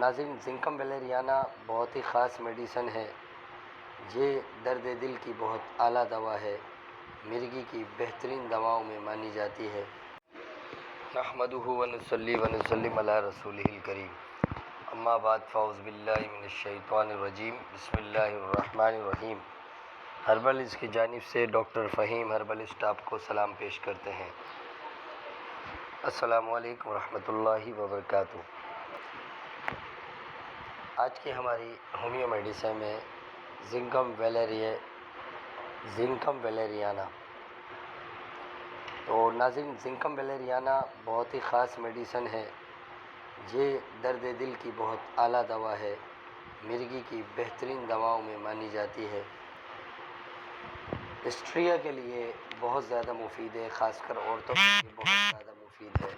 ناظرین، زنکم ویلیریانا بہت ہی خاص میڈیسن ہے۔ یہ درد دل کی بہت اعلیٰ دوا ہے، مرگی کی بہترین دواؤں میں مانی جاتی ہے۔ نحمدہ ونصلی ونسلم علی رسولہ الکریم، اما بعد فاعوذ باللہ من الشیطان الرجیم، بسم اللہ الرحمن الرحیم۔ ہربلز کی جانب سے ڈاکٹر فہیم ہربلسٹ آپ کو سلام پیش کرتے ہیں۔ السلام علیکم ورحمۃ اللہ وبرکاتہ۔ آج کی ہماری ہومیو میڈیسن میں زنکم ویلیریانا۔ تو ناظرین، زنکم ویلیریانا بہت ہی خاص میڈیسن ہے۔ یہ درد دل کی بہت اعلیٰ دوا ہے، مرگی کی بہترین دواؤں میں مانی جاتی ہے۔ اسٹریا کے لیے بہت زیادہ مفید ہے، خاص کر عورتوں کے لیے بہت زیادہ مفید ہے۔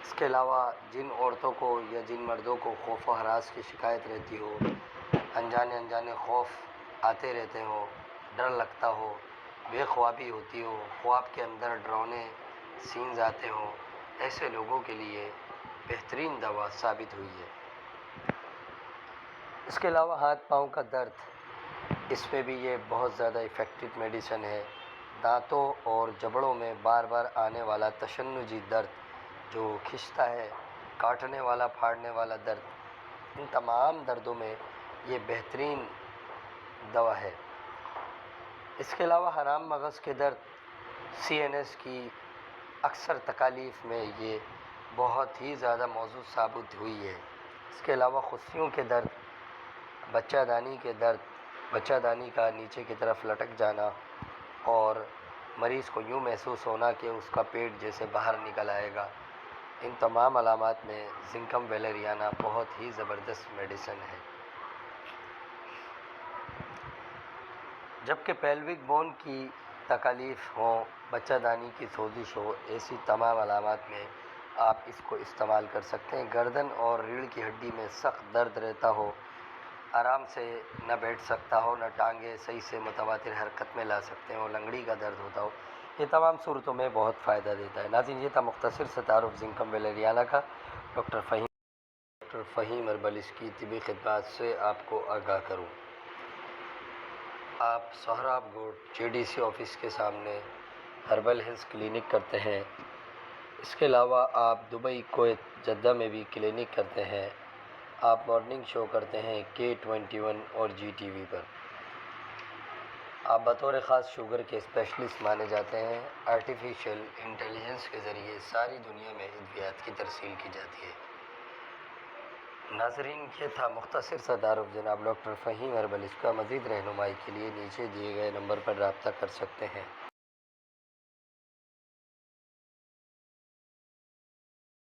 اس کے علاوہ جن عورتوں کو یا جن مردوں کو خوف و ہراس کی شکایت رہتی ہو، انجانے خوف آتے رہتے ہو، ڈر لگتا ہو، بے خوابی ہوتی ہو، خواب کے اندر ڈراؤنے سینز آتے ہوں، ایسے لوگوں کے لیے بہترین دوا ثابت ہوئی ہے۔ اس کے علاوہ ہاتھ پاؤں کا درد، اس میں بھی یہ بہت زیادہ ایفیکٹو میڈیسن ہے۔ دانتوں اور جبڑوں میں بار بار آنے والا تشنجی درد جو کھنچتا ہے، کاٹنے والا پھاڑنے والا درد، ان تمام دردوں میں یہ بہترین دوا ہے۔ اس کے علاوہ حرام مغز کے درد، CNS کی اکثر تکالیف میں یہ بہت ہی زیادہ موزوں ثابت ہوئی ہے۔ اس کے علاوہ خصیوں کے درد، بچہ دانی کے درد، بچہ دانی کا نیچے کی طرف لٹک جانا اور مریض کو یوں محسوس ہونا کہ اس کا پیٹ جیسے باہر نکل آئے گا، ان تمام علامات میں زنکم ویلیریانا بہت ہی زبردست میڈیسن ہے۔ جبکہ پیلوک بون کی تکالیف ہوں، بچہ دانی کی سوزش ہو، ایسی تمام علامات میں آپ اس کو استعمال کر سکتے ہیں۔ گردن اور ریڑھ کی ہڈی میں سخت درد رہتا ہو، آرام سے نہ بیٹھ سکتا ہو، نہ ٹانگیں صحیح سے متواتر حرکت میں لا سکتے ہو، لنگڑی کا درد ہوتا ہو، یہ تمام صورتوں میں بہت فائدہ دیتا ہے۔ ناظرین، یہ تھا مختصر سے تعارف زنکم ویلیریانا کا۔ ڈاکٹر فہیم ہربلسٹ کی طبی خدمات سے آپ کو آگاہ کروں۔ آپ سہراب گوٹ JDC آفس کے سامنے ہربل ہیلتھ کلینک کرتے ہیں۔ اس کے علاوہ آپ دبئی، کویت، جدہ میں بھی کلینک کرتے ہیں۔ آپ مارننگ شو کرتے ہیں K21 اور GTV پر۔ آپ بطور خاص شوگر کے اسپیشلسٹ مانے جاتے ہیں۔ آرٹیفیشل انٹیلیجنس کے ذریعے ساری دنیا میں ادویات کی ترسیل کی جاتی ہے۔ ناظرین، یہ تھا مختصر سا تعارف جناب ڈاکٹر فہیم ہربلسٹ کا۔ مزید رہنمائی کے لیے نیچے دیے گئے نمبر پر رابطہ کر سکتے ہیں۔